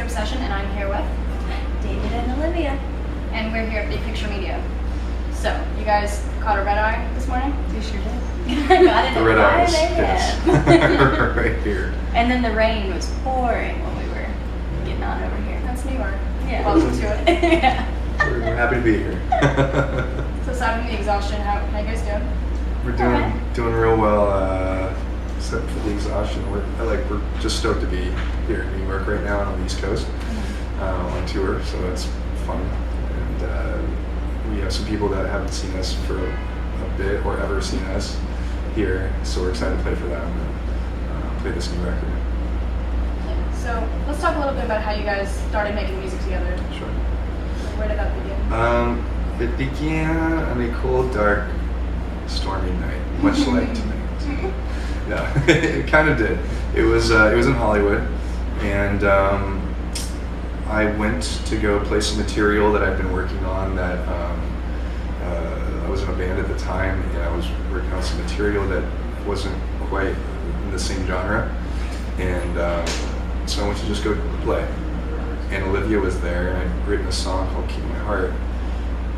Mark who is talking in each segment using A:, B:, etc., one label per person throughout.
A: Obsession, and I'm here with
B: David and Olivia.
A: And we're here at Big Picture Media. So, you guys caught a red eye this morning?
B: We sure did.
A: Got it
C: The
A: at
C: red
A: 5
C: eyes,
A: a.m.
C: yes. Right here.
B: And then the rain was pouring when we were getting on over here.
A: That's New York.
B: Yeah.
A: Welcome to it.
B: Yeah.
C: We're happy to be here.
A: So, aside from the exhaustion, how you guys doing?
C: We're doing real well, except for the exhaustion. We're just stoked to be here in New York right now and on the East Coast on tour, so that's fun. And we have some people that haven't seen us for a bit or ever seen us here, so we're excited to play for them and play this new record.
A: So, let's talk a little bit about how you guys started making music together.
C: Sure.
A: Where did that begin?
C: It began on a cold, dark, stormy night, much like tonight. Yeah, it kind of did. It was in Hollywood, and I went to go play some material that I've been working on. That I was in a band at the time, and I was working on some material that wasn't quite in the same genre, and so I went to just go play. And Olivia was there, and I'd written a song called "Keep My Heart,"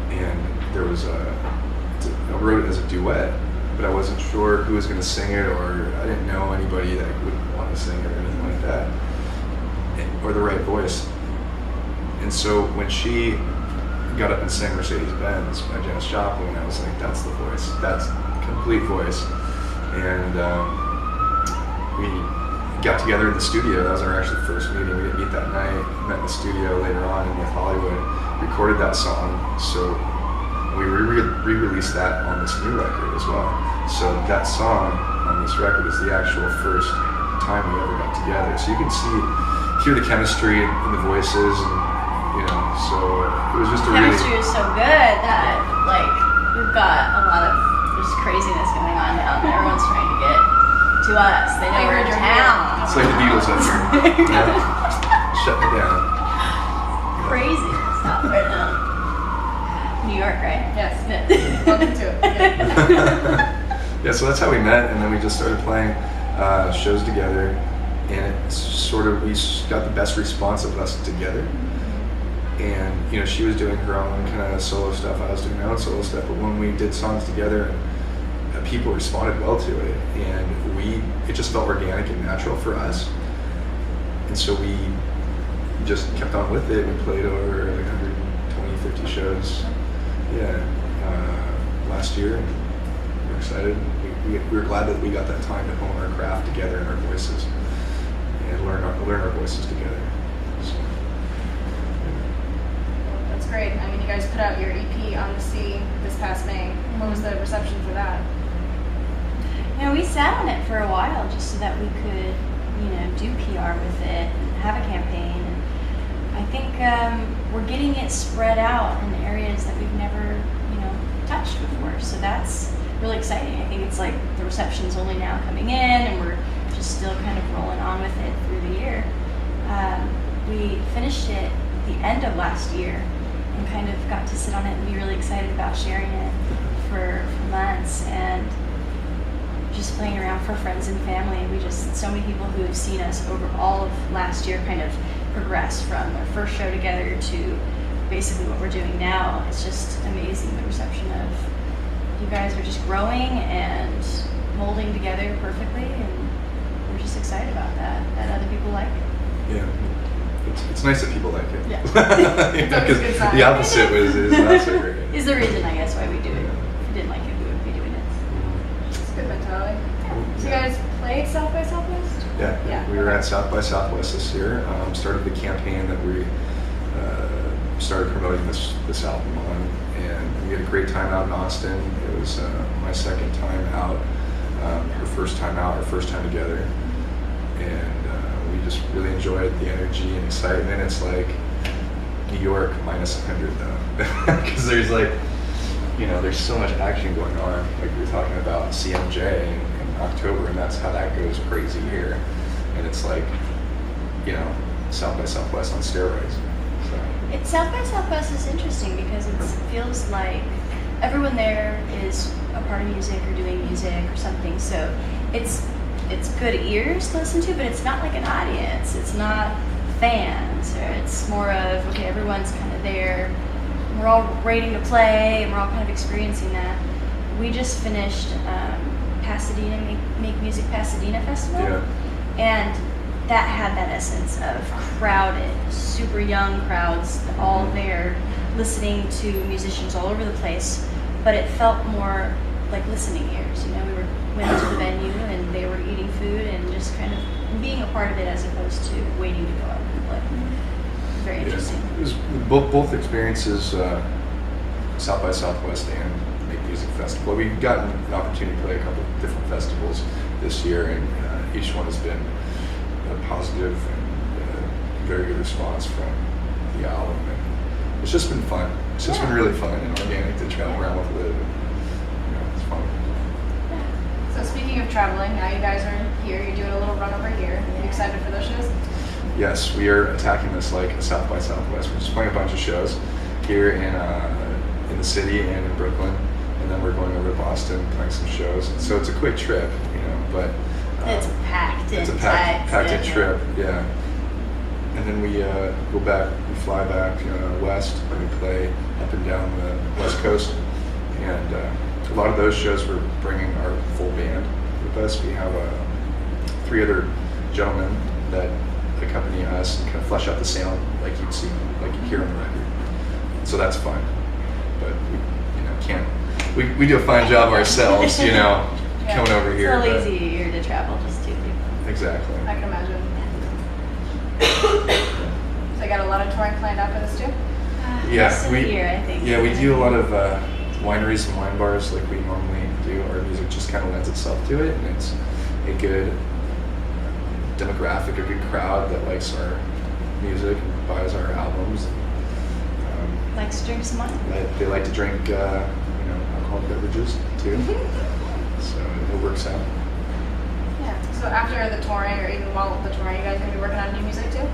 C: and there was I wrote it as a duet, but I wasn't sure who was going to sing it, or I didn't know anybody that would want to sing it or anything like that, or the right voice. And so when she got up and sang Mercedes-Benz by Janis Joplin, I was like, that's the voice, that's complete voice. And we got together in the studio. That was our actually first meeting. We didn't meet that night, met in the studio later on in North Hollywood, recorded that song. So we re-released that on this new record as well. So that song on this record is the actual first time we ever got together. So you can hear the chemistry in the voices, and so it was just a
B: Chemistry is so good that we've got a lot of just craziness going on now. Everyone's trying to get to us. They know we're in town.
C: It's like the Beatles up here. Yeah. Shut me down.
B: Craziness out right now. New York, right?
A: Yes. Welcome to it. Yeah.
C: Yeah, so that's how we met, and then we just started playing shows together, and we got the best response of us together. And she was doing her own kind of solo stuff, I was doing my own solo stuff, but when we did songs together, people responded well to it, and it just felt organic and natural for us. And so we just kept on with it. We played over 120, 50 shows. Yeah, last year. We're excited. We were glad that we got that time to hone our craft together and our voices, and learn our voices together. So,
A: Well, that's great. I mean, you guys put out your EP On the Sea this past May. What was the reception for that?
B: We sat on it for a while just so that we could, do PR with it and have a campaign. And I think we're getting it spread out in areas that we've never, touched before. So that's really exciting. I think it's like the reception's only now coming in, and we're just still kind of rolling on with it through the year. We finished it at the end of last year and kind of got to sit on it and be really excited about sharing it for months, and just playing around for friends and family. So many people who have seen us over all of last year kind of progress from our first show together to basically what we're doing now. It's just amazing, the reception of you guys are just growing and molding together perfectly, and we're just excited about that other people like it.
C: yeah, it's nice that people like it.
B: Yeah.
C: Because the opposite is not so great.
B: Is the reason, I guess, why we do it. If we didn't like it, we wouldn't be doing it.
A: It's a good mentality. So you guys played South by Southwest?
C: Yeah. We were at South by Southwest this year. Started the campaign that we started promoting this album on, and we had a great time out in Austin. It was my second time out, her first time out, our first time together, and we just really enjoyed the energy and excitement. It's like New York minus 100 though, because there's there's so much action going on. Like we were talking about CMJ in October, and that's how that goes crazy here. And it's like, South by Southwest on steroids. So.
B: South by Southwest is interesting because it feels like everyone there is a part of music or doing music or something. So it's good ears to listen to, but it's not like an audience. It's not fans, or it's more of, okay, everyone's kind of there, we're all waiting to play, and we're all kind of experiencing that. We just finished Pasadena Make Music Pasadena Festival,
C: Yeah.
B: and that had that essence of crowded, super young crowds all there listening to musicians all over the place, but it felt more like listening ears. You know, went to the venue and they were eating food and just kind of being a part of it as opposed to waiting to go out and play. Very interesting.
C: It was both experiences, South by Southwest and Make Music Festival. We've gotten an opportunity to play a couple of different festivals this year, and each one has been a positive and very good response from the album. And it's just been fun. It's just been really fun and organic to travel around with Liv. It's fun.
A: So speaking of traveling, now you guys are here. You're doing a little run over here. Are you excited for those shows?
C: Yes, we are attacking this like a South by Southwest. We're just playing a bunch of shows here in the city and in Brooklyn, and then we're going over to Boston playing some shows. So it's a quick trip, but
B: It's packed in.
C: it's a packed in trip, yeah. And then we go back, we fly back west, and we play up and down the West Coast. And a lot of those shows we're bringing our full band with us. We have 3 other gentlemen that accompany us and kind of flesh out the sound like you'd see, like you hear on the record. So that's fun. But we do a fine job ourselves, coming over here.
B: It's a
C: but-
B: little easier to travel, just 2 people.
C: Exactly.
A: I can imagine. So I got a lot of touring planned out for this too?
B: Rest of the year, I think.
C: Yeah, we do a lot of wineries and wine bars like we normally do. Our music just kind of lends itself to it, and it's a good demographic, a good crowd that likes our music and buys our albums.
B: Likes to drink some wine.
C: They like to drink, alcoholic beverages too. So it works out.
A: Yeah. So after the touring, or even while the touring, you guys gonna be working on new music too?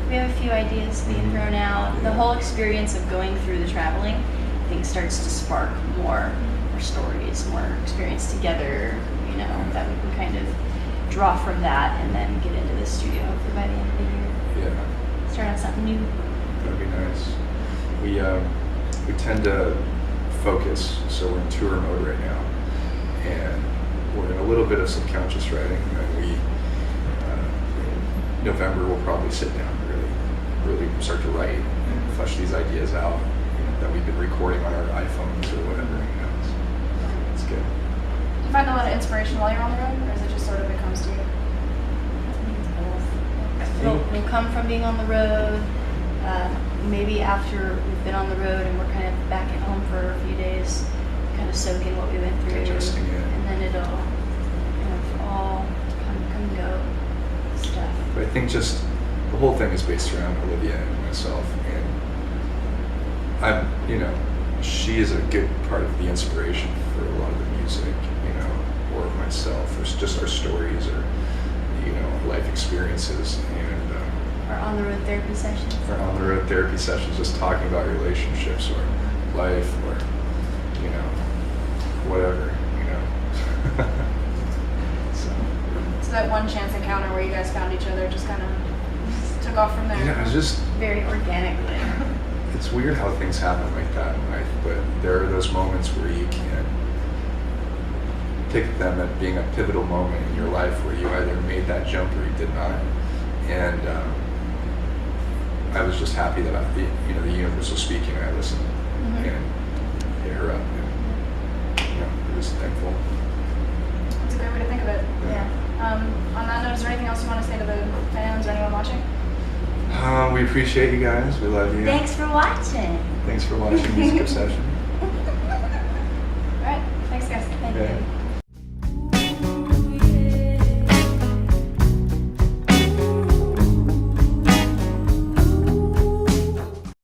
B: We have a few ideas being thrown out. The whole experience of going through the traveling, I think, starts to spark more stories, more experience together, that we can kind of draw from that and then get into the studio hopefully by the end of the year.
C: Yeah.
B: Start on something new.
C: That'd be nice. We tend to focus, so we're in tour mode right now, and we're in a little bit of subconscious writing. And we in November we'll probably sit down and really start to write and flesh these ideas out that we've been recording on our iPhones or whatever. So it's good.
A: Do you find a lot of inspiration while you're on the road, or is it just sort of it comes to you?
B: It'll come from being on the road. Maybe after we've been on the road and we're kind of back at home for a few days, kind of soak in what we went through,
C: Digesting it.
B: and then it'll kind of all come and go stuff.
C: But I think just the whole thing is based around Olivia and myself, and she is a good part of the inspiration for a lot of the music, or myself, or just our stories, or life experiences, and
B: Or on the road therapy sessions.
C: or on the road therapy sessions, just talking about relationships or life or whatever.
A: So that one chance encounter where you guys found each other just kind of took off from there.
C: It's just.
B: Very organically.
C: It's weird how things happen like that in life, but there are those moments where you can pick them at being a pivotal moment in your life where you either made that jump or you did not. And I was just happy that the universe was speaking, and I listened and hit her up, and I was thankful.
A: It's a great way to think of it.
B: Yeah.
A: On that note, is there anything else you want to say to the fans or anyone watching?
C: We appreciate you guys. We love you.
B: Thanks for watching.
C: Thanks for watching Music Obsession.
A: All right. Thanks, guys.
B: Thank
C: Okay.
B: you.